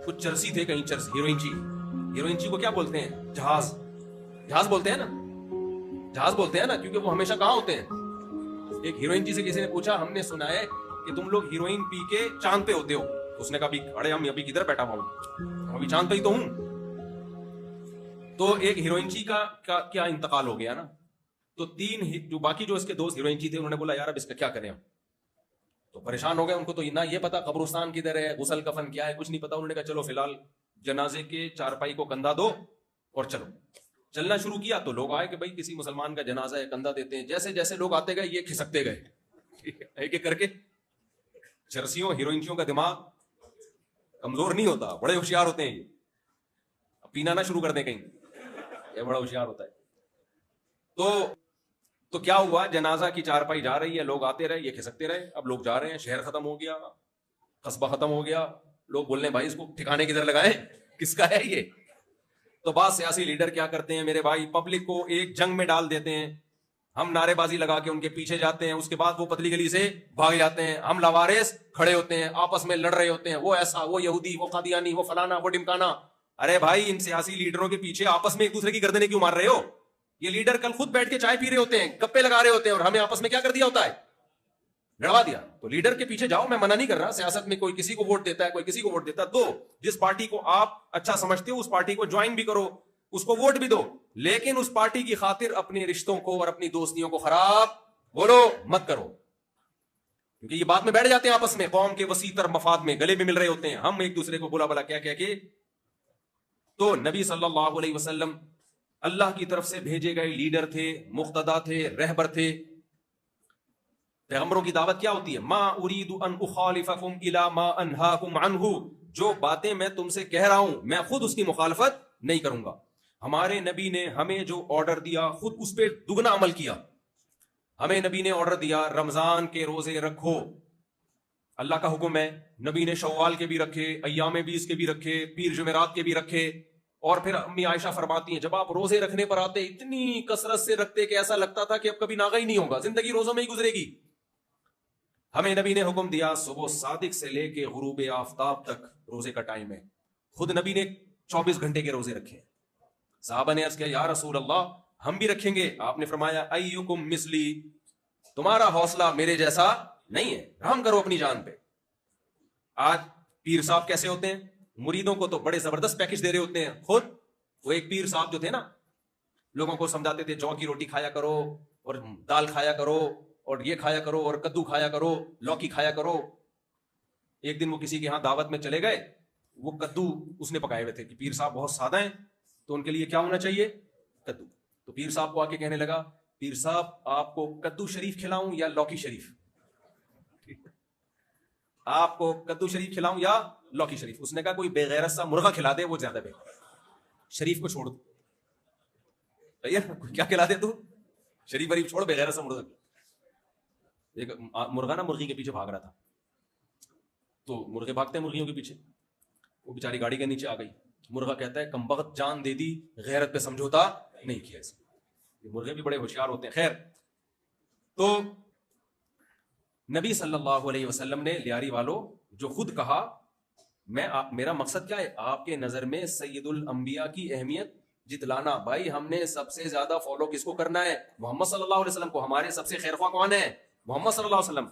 کچھ چرسی تھے کہیں، چرس ہیروئن چی کو کیا بولتے ہیں؟ جہاز بولتے ہیں نا، جہاز بولتے ہیں نا، کیونکہ وہ ہمیشہ کہاں ہوتے ہیں؟ ایک ہیروئن چی سے کسی نے پوچھا، ہم نے سنا ہے کہ تم لوگ ہیروئن پی کے چاند پہ ہوتے ہو. اس نے کہا ارے ہم ابھی کدھر بیٹھا ہوا ہوں، ابھی چاند پہ ہی تو ہوں. تو ایک ہیروئن چی کا کیا انتقال ہو گیا نا. تو جو باقی جو اس کے دوست ہیروئن چی تھے، انہوں نے بولا یار اب اس کا کیا کریں ہم. تو پریشان ہو گئے، ان کو تو نہ یہ پتا قبرستان کدھر ہے، غسل کفن کیا ہے، کچھ نہیں پتا. انہوں نے کہا چلو فی الحال جنازے کے چارپائی کو کندھا دو اور چلو. چلنا شروع کیا تو لوگ آئے کہ بھائی کسی مسلمان کا جنازہ ہے، کندھا دیتے ہیں. جیسے جیسے لوگ آتے گئے یہ کھسکتے گئے ایک ایک کر کے. چرسیوں ہیروئنچیوں کا دماغ کمزور نہیں ہوتا، بڑے ہوشیار ہوتے ہیں. یہ پینا نہ شروع کر دیں کہیں، یہ بڑا ہوشیار ہوتا ہے. تو کیا ہوا، جنازہ کی چارپائی جا رہی ہے، لوگ آتے رہے، یہ کھسکتے رہے. اب لوگ جا رہے ہیں، شہر ختم ہو گیا، قصبہ ختم ہو گیا. لوگ بولنے ہیں بھائی اس کو ٹھکانے کدھر لگائیں، کس کا ہے یہ. تو بعض سیاسی لیڈر کیا کرتے ہیں میرے بھائی، پبلک کو ایک جنگ میں ڈال دیتے ہیں. ہم نعرے بازی لگا کے ان کے پیچھے جاتے ہیں، اس کے بعد وہ پتلی گلی سے بھاگ جاتے ہیں. ہم لاوارث کھڑے ہوتے ہیں، آپس میں لڑ رہے ہوتے ہیں، وہ ایسا، وہ یہودی، وہ قادیانی، وہ فلانا، وہ ڈمکانا. ارے بھائی ان سیاسی لیڈروں کے پیچھے آپس میں ایک دوسرے کی گردنیں کیوں مار رہے ہو؟ یہ لیڈر کل خود بیٹھ کے چائے پی رہے ہوتے ہیں، گپے لگا رہے ہوتے ہیں، اور ہمیں آپس میں کیا کر دیا ہوتا ہے، لڑوا دیا. تو لیڈر کے پیچھے جاؤ، میں منع نہیں کر رہا. سیاست میں کوئی کسی کو ووٹ دیتا ہے، کوئی کسی کو ووٹ دیتا ہے، دو. جس پارٹی کو آپ اچھا سمجھتے ہو اس پارٹی کو جوائن بھی کرو، اس کو ووٹ بھی دو، لیکن اس پارٹی کی خاطر اپنے رشتوں کو اور اپنی دوستیوں کو خراب بولو مت کرو. کیونکہ یہ بات میں بیٹھ جاتے ہیں آپس میں، قوم کے وسیع تر مفاد میں گلے بھی مل رہے ہوتے ہیں، ہم ایک دوسرے کو بلا بلا کیا کہہ کے. تو نبی صلی اللہ علیہ وسلم اللہ کی طرف سے بھیجے گئے لیڈر تھے، مقتدا تھے، رہبر تھے. پیغمبروں کی دعوت کیا ہوتی ہے؟ ما اريد ان اخالفكم الى ما انهاكم عنه. جو باتیں میں تم سے کہہ رہا ہوں میں خود اس کی مخالفت نہیں کروں گا. ہمارے نبی نے ہمیں جو آرڈر دیا خود اس پہ دگنا عمل کیا. ہمیں نبی نے آرڈر دیا رمضان کے روزے رکھو، اللہ کا حکم ہے. نبی نے شوال کے بھی رکھے، ایام 20 کے بھی رکھے، پیر جمعرات کے بھی رکھے. اور پھر امی عائشہ فرماتی ہیں جب آپ روزے رکھنے پر آتے اتنی کثرت سے رکھتے کہ ایسا لگتا تھا کہ اب کبھی ناغہ ہی نہیں ہوگا، زندگی روزوں میں ہی گزرے گی. ہمیں نبی نے حکم دیا صبح صادق سے لے کے غروب آفتاب تک روزے کا ٹائم ہے. خود نبی نے 24 گھنٹے کے روزے رکھے. صحابہ نے عرض کیا یا رسول اللہ ہم بھی رکھیں گے. آپ نے فرمایا ایکم مثلی، تمہارا حوصلہ میرے جیسا نہیں ہے، رحم کرو اپنی جان پہ. آج پیر صاحب کیسے ہوتے ہیں، مریدوں کو تو بڑے زبردست پیکج دے رہے ہوتے ہیں. خود وہ ایک پیر صاحب جو تھے نا، لوگوں کو سمجھاتے تھے جو کی روٹی کھایا کرو اور دال کھایا کرو اور یہ کھایا کرو اور کدو کھایا کرو، لوکی کھایا کرو. ایک دن وہ کسی کے ہاں دعوت میں چلے گئے، وہ کدو اس نے پکائے ہوئے تھے کہ پیر صاحب بہت سادہ ہیں تو ان کے لیے کیا ہونا چاہیے، کدو. تو پیر صاحب کو آ کے کہنے لگا پیر صاحب آپ کو کدو شریف کھلاؤں یا لوکی شریف، آپ کو کدو شریف کھلاؤں یا لوکی شریف. اس نے کہا کوئی بے غیرت سا مرغا کھلا دے وہ زیادہ بہتر، شریف کو چھوڑ دو. کیا کھلا دے تو، شریف وریف چھوڑ، بے غیرت سا مرغا. ایک مرغا نا مرغی کے پیچھے بھاگ رہا تھا، تو مرغے بھاگتے ہیں مرغیوں کے پیچھے. وہ بیچاری گاڑی کے نیچے آ گئی. مرغا کہتا ہے کمبخت جان دے دی، غیرت پہ سمجھوتا نہیں کیا. یہ مرغے بھی بڑے ہوشیار ہوتے ہیں. خیر، تو نبی صلی اللہ علیہ وسلم نے لیاری والو جو خود کہا میرا مقصد کیا ہے، آپ کے نظر میں سید الانبیاء کی اہمیت جتلانا. بھائی ہم نے سب سے زیادہ فالو کس کو کرنا ہے، محمد صلی اللہ علیہ وسلم کو. ہمارے سب سے خیر خواہ کون ہے، محمد صلی اللہ علیہ وسلم.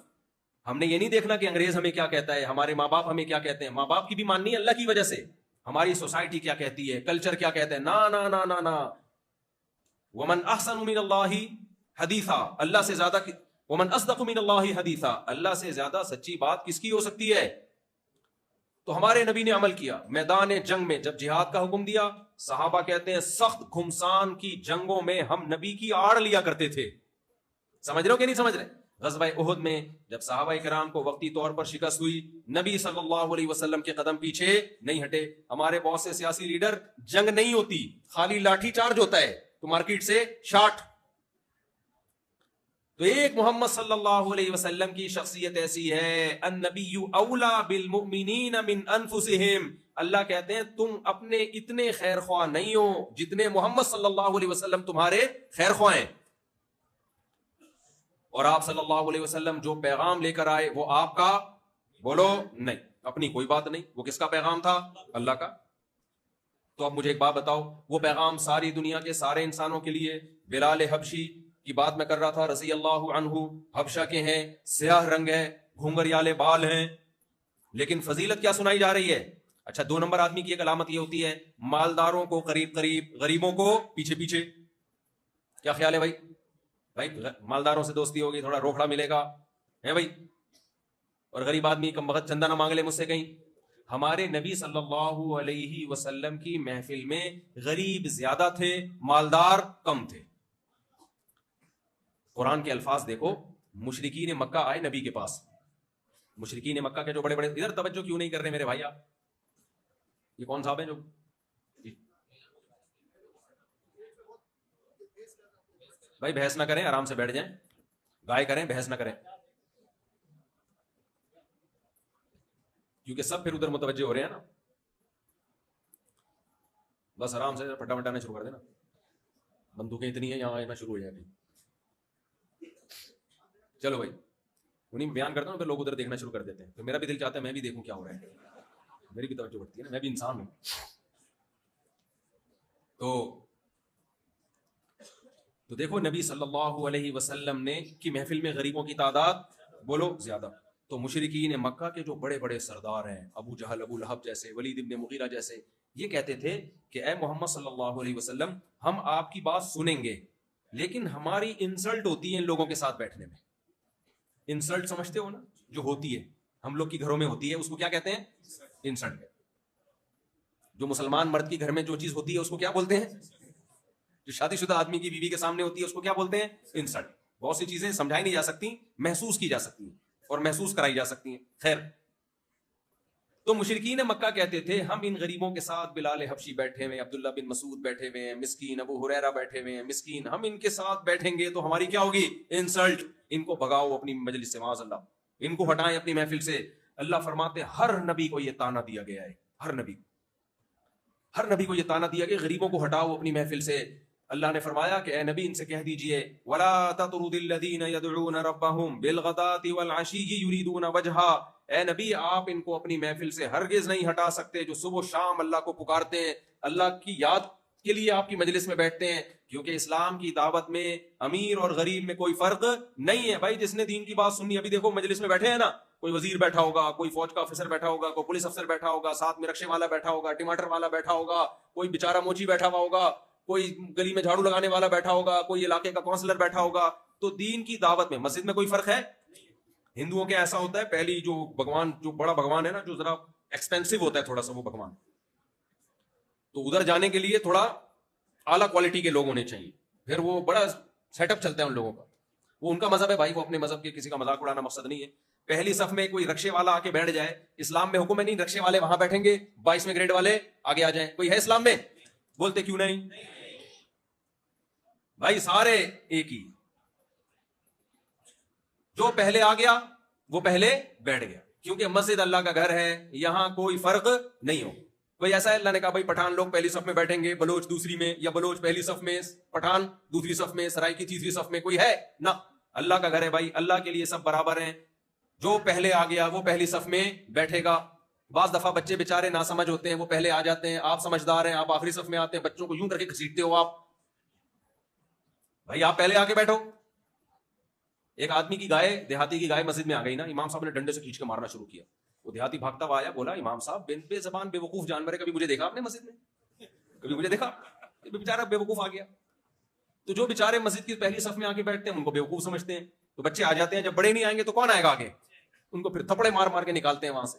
ہم نے یہ نہیں دیکھنا کہ انگریز ہمیں کیا کہتا ہے، ہمارے ماں باپ ہمیں کیا کہتے ہیں. ماں باپ کی بھی ماننی ہے اللہ کی وجہ سے. ہماری سوسائٹی کیا کہتی ہے، کلچر کیا کہتا ہے، نا نا نا نا نا. ومن احسن من اللہ حدیثا، اللہ سے زیادہ، ومن اصدق من اللہ حدیثا، اللہ سے زیادہ سچی بات کس کی ہو سکتی ہے. تو ہمارے نبی نے عمل کیا. میدان جنگ میں جب جہاد کا حکم دیا، صحابہ کہتے ہیں سخت گھمسان کی جنگوں میں ہم نبی کی آڑ لیا کرتے تھے. سمجھ رہے ہو کہ نہیں سمجھ رہے؟ غزوہ احد میں جب صحابہ کرام کو وقتی طور پر شکست ہوئی، نبی صلی اللہ علیہ وسلم کے قدم پیچھے نہیں ہٹے. ہمارے بہت سے سیاسی لیڈر، جنگ نہیں ہوتی، خالی لاٹھی چارج ہوتا ہے تو مارکیٹ سے شاٹ. تو ایک محمد صلی اللہ علیہ وسلم کی شخصیت ایسی ہے، النبی اولا بالمؤمنین من انفسہم. اللہ کہتے ہیں تم اپنے اتنے خیر خواہ نہیں ہو جتنے محمد صلی اللہ علیہ وسلم تمہارے خیر خواہ ہیں. اور آپ صلی اللہ علیہ وسلم جو پیغام لے کر آئے وہ آپ کا بولو نہیں. اپنی کوئی بات نہیں. وہ کس کا پیغام تھا؟ اللہ کا. تو اب مجھے ایک بات بتاؤ, وہ پیغام ساری دنیا کے سارے انسانوں کے لیے. بلال حبشی کی بات میں کر رہا تھا رضی اللہ عنہ, حبشہ کے ہیں, سیاہ رنگ ہے, گھنگریالے بال ہیں, لیکن فضیلت کیا سنائی جا رہی ہے؟ اچھا 2 نمبر آدمی کی ایک علامت یہ ہوتی ہے مالداروں کو قریب قریب, غریبوں کو پیچھے پیچھے. کیا خیال ہے بھائی مالداروں سے دوستی ہوگی, تھوڑا روکڑا ملے گا ہے بھائی, اور غریب آدمی کم وقت چندہ نہ مانگ لے مجھ سے کہیں. ہمارے نبی صلی اللہ علیہ وسلم کی محفل میں غریب زیادہ تھے, مالدار کم تھے. قرآن کے الفاظ دیکھو, مشرکین مکہ آئے نبی کے پاس. مشرکین مکہ کے جو بڑے بڑے, ادھر توجہ کیوں نہیں کر رہے میرے بھائی آپ؟ یہ کون صاحب ہیں جو بھائی بحث نہ کریں, آرام سے بیٹھ جائیں, گائے کریں, بحث نہ کریں, کیونکہ سب پھر ادھر متوجہ ہو رہے ہیں نا. بس آرام سے پھٹا پھٹانا شروع کر دینا, بندوقیں اتنی ہیں یہاں آنا شروع ہو جائے. چلو بھائی انہیں بیان کرتا ہوں, پھر لوگ ادھر دیکھنا شروع کر دیتے ہیں, تو میرا بھی دل چاہتا ہے میں بھی دیکھوں کیا ہو رہا ہے, میری بھی توجہ بڑھتی ہے نا, میں بھی انسان ہوں. تو دیکھو نبی صلی اللہ علیہ وسلم نے کی محفل میں غریبوں کی تعداد بولو زیادہ. تو مشرکین مکہ کے جو بڑے بڑے سردار ہیں, ابو جہل, ابو لہب جیسے, ولید ابن مغیرہ جیسے, یہ کہتے تھے کہ اے محمد صلی اللہ علیہ وسلم ہم آپ کی بات سنیں گے, لیکن ہماری انسلٹ ہوتی ہے ان لوگوں کے ساتھ بیٹھنے میں. انسلٹ سمجھتے ہو نا, جو ہوتی ہے ہم لوگ کی گھروں میں ہوتی ہے, اس کو کیا کہتے ہیں؟ انسلٹ. جو مسلمان مرد کی گھر میں جو چیز ہوتی ہے اس کو کیا بولتے ہیں؟ جو شادی شدہ آدمی کی بیوی کے سامنے ہوتی ہے اس کو کیا بولتے ہیں؟ انسلٹ. بہت سی چیزیں سمجھائی نہیں جا سکتی, محسوس کی جا سکتی ہیں اور محسوس کرائی جا سکتی ہیں. خیر, تو مشرکین مکہ کہتے تھے ہم ان غریبوں کے ساتھ, بلال حبشی بیٹھے ہوئے, عبداللہ بن مسعود بیٹھے ہوئے ہیں مسکین, ابو ہریرہ بیٹھے ہوئے ہیں مسکین, ہم ان کے ساتھ بیٹھیں گے تو ہماری کیا ہوگی؟ انسلٹ. ان کو بھگاؤ اپنی مجلس سے, معاذ اللہ, ان کو ہٹائیں اپنی محفل سے. اللہ فرماتے ہر نبی کو یہ تانا دیا گیا ہے, ہر نبی کو یہ تانا دیا گیا, غریبوں کو ہٹاؤ اپنی محفل سے. اللہ نے فرمایا کہ اے نبی ان سے کہہ دیجئے وَلَا تَطْرُدِ الَّذِينَ يَدْعُونَ رَبَّهُمْ بِالْغَدَاةِ وَالْعَشِيِّ يُرِيدُونَ وَجْهَهُ. اے نبی آپ ان کو اپنی محفل سے ہرگز نہیں ہٹا سکتے جو صبح و شام اللہ کو پکارتے ہیں, اللہ کی یاد کے لیے آپ کی مجلس میں بیٹھتے ہیں. کیونکہ اسلام کی دعوت میں امیر اور غریب میں کوئی فرق نہیں ہے بھائی. جس نے دین کی بات سنی, ابھی دیکھو مجلس میں بیٹھے ہیں نا, کوئی وزیر بیٹھا ہوگا, کوئی فوج کا افسر بیٹھا ہوگا, کوئی پولیس افسر بیٹھا ہوگا, ساتھ میں رکشے والا بیٹھا ہوگا, ٹماٹر والا بیٹھا ہوگا, کوئی بیچارہ موچی بیٹھا ہوا ہوگا, کوئی گلی میں جھاڑو لگانے والا بیٹھا ہوگا, کوئی علاقے کا کونسلر بیٹھا ہوگا. تو دین کی دعوت میں مسجد میں کوئی فرق ہے؟ ہندوؤں کے ایسا ہوتا ہے, پہلی جو بھگوان, جو بڑا بھگوان ہے نا, جو ذرا ایکسپینسو ہوتا ہے تھوڑا سا وہ بھگوان, تو ادھر جانے کے لیے تھوڑا اعلیٰ کوالٹی کے لوگ ہونے چاہیے, پھر وہ بڑا سیٹ اپ چلتا ہے ان لوگوں کا. وہ ان کا مذہب ہے بھائی, وہ اپنے مذہب کے, کسی کا مذاق اڑانا مقصد نہیں ہے. پہلی صف میں کوئی رکشے والا آ کے بیٹھ جائے, اسلام میں حکم ہے نہیں رکشے والے وہاں بیٹھیں گے, 22ویں گریڈ والے آگے آ جائیں, کوئی ہے اسلام میں؟ بولتے کیوں نہیں بھائی, سارے ایک ہی, جو پہلے آ گیا وہ پہلے بیٹھ گیا, کیونکہ مسجد اللہ کا گھر ہے, یہاں کوئی فرق نہیں ہو. کوئی ایسا ہے اللہ نے کہا بھائی پٹھان لوگ پہلی صف میں بیٹھیں گے, بلوچ دوسری میں, یا بلوچ پہلی صف میں, پٹھان دوسری صف میں, سرائی کی تیسری صف میں, کوئی ہے نہ. اللہ کا گھر ہے بھائی, اللہ کے لیے سب برابر ہیں. جو پہلے آ گیا وہ پہلی صف میں بیٹھے گا. بعض دفعہ بچے بےچارے ناسمجھ ہوتے ہیں, وہ پہلے آ جاتے ہیں, آپ سمجھدار ہیں, آپ آخری صف میں آتے ہیں, بچوں کو یوں کر کے گھسیٹتے ہو آپ, بھائی آپ پہلے آ کے بیٹھو. ایک آدمی کی گائے, دیہاتی کی گائے مسجد میں آ گئی نا, امام صاحب نے ڈنڈے سے کھینچ کے مارنا شروع کیا. وہ دیہاتی بھاگتا ہوا آیا, بولا امام صاحب بے زبان بے وقوف جانور ہے, کبھی مجھے دیکھا آپ نے مسجد میں؟ کبھی مجھے دیکھا؟ بیچارہ بے وقوف آ گیا. تو جو بیچارے مسجد کی پہلی صف میں آ کے بیٹھتے ہیں ان کو بے وقوف سمجھتے ہیں, تو بچے آ جاتے ہیں, جب بڑے نہیں آئیں گے تو کون آئے گا آگے, ان کو پھر تھپڑے مار مار کے نکالتے ہیں وہاں سے.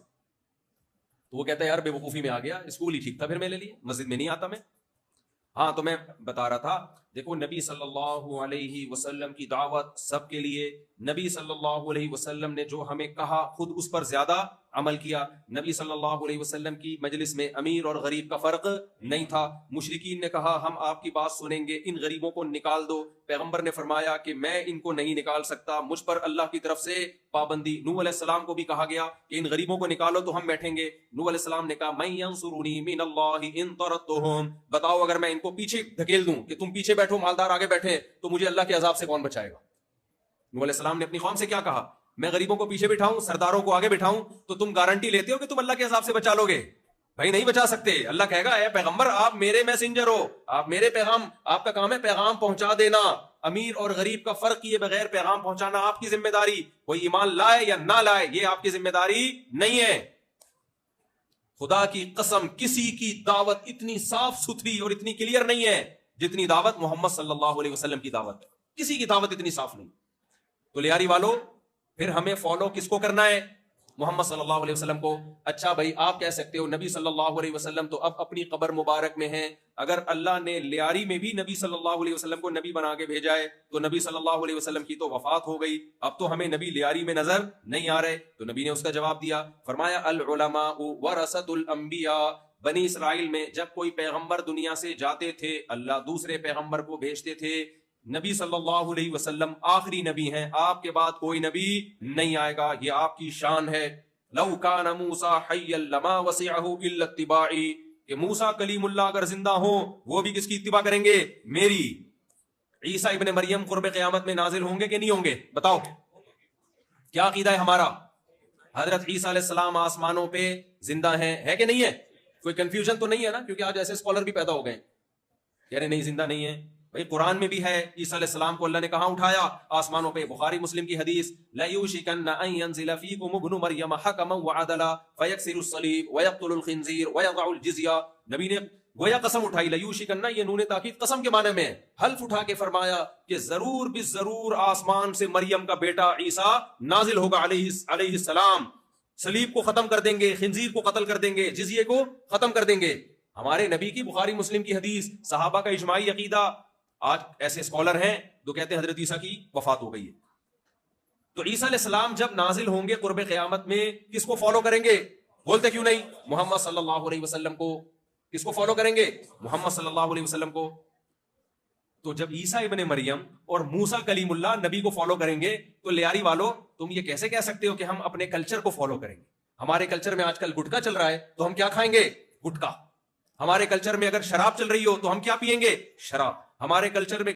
تو وہ کہتا ہے یار بے وقوفی میں آ گیا, اسکول ہی ٹھیک تھا پھر میرے لیے, مسجد میں نہیں آتا میں. ہاں تو میں بتا رہا تھا, دیکھو نبی صلی اللہ علیہ وسلم کی دعوت سب کے لیے. نبی صلی اللہ علیہ وسلم نے جو ہمیں کہا خود اس پر زیادہ عمل کیا. نبی صلی اللہ علیہ وسلم کی مجلس میں امیر اور غریب کا فرق نہیں تھا. مشرکین نے کہا ہم آپ کی بات سنیں گے, ان غریبوں کو نکال دو. پیغمبر نے فرمایا کہ میں ان کو نہیں نکال سکتا, مجھ پر اللہ کی طرف سے پابندی. نوح علیہ السلام کو بھی کہا گیا کہ ان غریبوں کو نکالو تو ہم بیٹھیں گے. نوح علیہ السلام نے کہا من ینصرنی من اللہ ان طردتہم, بتاؤ اگر میں ان کو پیچھے دھکیل دوں کہ تم پیچھے بیٹھو, مالدار آگے بیٹھے, تو مجھے اللہ کے عذاب سے کون بچائے گا. نوح علیہ السلام نے اپنی قوم سے کیا کہا, میں غریبوں کو پیچھے بٹھاؤں, سرداروں کو آگے بٹھاؤں, تو تم گارنٹی لیتے ہو کہ تم اللہ کے عذاب سے بچا لو گے؟ بھائی نہیں بچا سکتے. اللہ کہے گا اے پیغمبر آپ میرے میسنجر ہو, آپ میرے پیغام, آپ کا کام ہے پیغام پہنچا دینا. امیر اور غریب کا فرق کیے بغیر پیغام پہنچانا آپ کی ذمہ داری. کوئی ایمان لائے یا نہ لائے یہ آپ کی ذمہ داری نہیں ہے. خدا کی قسم کسی کی دعوت اتنی صاف ستھری اور اتنی کلیئر نہیں ہے جتنی دعوت محمد صلی اللہ علیہ وسلم کی دعوت ہے. کسی کی دعوت اتنی صاف نہیں. تو لیاری والو پھر ہمیں فالو کس کو کرنا ہے؟ محمد صلی اللہ علیہ وسلم کو. اچھا بھائی آپ کہہ سکتے ہو نبی صلی اللہ علیہ وسلم تو اب اپنی قبر مبارک میں ہیں, اگر اللہ نے لیاری میں بھی نبی صلی اللہ علیہ وسلم کو نبی بنا کے بھیجا ہے تو نبی صلی اللہ علیہ وسلم کی تو وفات ہو گئی, اب تو ہمیں نبی لیاری میں نظر نہیں آ رہے. تو نبی نے اس کا جواب دیا, فرمایا العلماء ورثۃ الانبیاء. بنی اسرائیل میں جب کوئی پیغمبر دنیا سے جاتے تھے اللہ دوسرے پیغمبر کو بھیجتے تھے. نبی صلی اللہ علیہ وسلم آخری نبی ہیں, آپ کے بعد کوئی نبی نہیں آئے گا, یہ آپ کی شان ہے. لو کان موسیٰ حیا لما وسعہ الا اتباعی, کہ موسیٰ کلیم اللہ اگر زندہ ہوں وہ بھی کس کی اتباع کریں گے؟ میری. عیسیٰ ابن مریم قرب قیامت میں نازل ہوں گے کہ نہیں ہوں گے؟ بتاؤ کیا عقیدہ ہے ہمارا؟ حضرت عیسیٰ علیہ السلام آسمانوں پہ زندہ ہیں, ہے کہ نہیں ہے؟ کوئی کنفیوژن تو نہیں ہے نا, کیونکہ آج ایسے اسکالر بھی پیدا ہو گئے کہہ رہے نہیں زندہ نہیں ہے. بھئی قرآن میں بھی ہے عیسیٰ علیہ السلام کو اللہ نے کہاں اٹھایا؟ آسمانوں پہ. بخاری مسلم کی حدیث لَيُوشِكَنَّ أَن يَنزِلَ فِيكُمُ ابْنُ مَرْيَمَ حَكَمًا وَعَدْلًا فَيَكْسِرُ الصَّلِيبَ وَيَقْتُلُ الْخِنزِيرَ وَيَضَعُ الْجِزْيَةَ. نبی نے گویا قسم اٹھائی, لَيُوشِكَنَّ یہ نون تاکید قسم کے معنی میں ہے, حلف اٹھا کے فرمایا کہ ضرور بالضرور آسمان سے مریم کا بیٹا عیسیٰ نازل ہوگا علیہ السلام. صلیب کو ختم کر دیں گے, خنزیر کو قتل کر دیں گے, جزیے کو ختم کر دیں گے. ہمارے نبی کی بخاری مسلم کی حدیث, صحابہ کا اجماعی عقیدہ. آج ایسے اسکالر ہیں جو کہتے ہیں حضرت عیسیٰ کی وفات ہو گئی ہے. تو عیسیٰ علیہ السلام جب نازل ہوں گے قرب قیامت میں کس کو فالو کریں گے؟ بولتے کیوں نہیں؟ محمد صلی اللہ علیہ وسلم کو. کس کو فالو کریں گے؟ محمد صلی اللہ علیہ وسلم کو. تو جب عیسیٰ ابن مریم اور موسیٰ کلیم اللہ نبی کو فالو کریں گے تو لیاری والو تم یہ کیسے کہہ سکتے ہو کہ ہم اپنے کلچر کو فالو کریں گے؟ ہمارے کلچر میں آج کل گٹکا چل رہا ہے تو ہم کیا کھائیں گے؟ گٹکا. ہمارے کلچر میں اگر شراب چل رہی ہو تو ہم کیا پئیں گے؟ شراب. ہمارے کلچر میں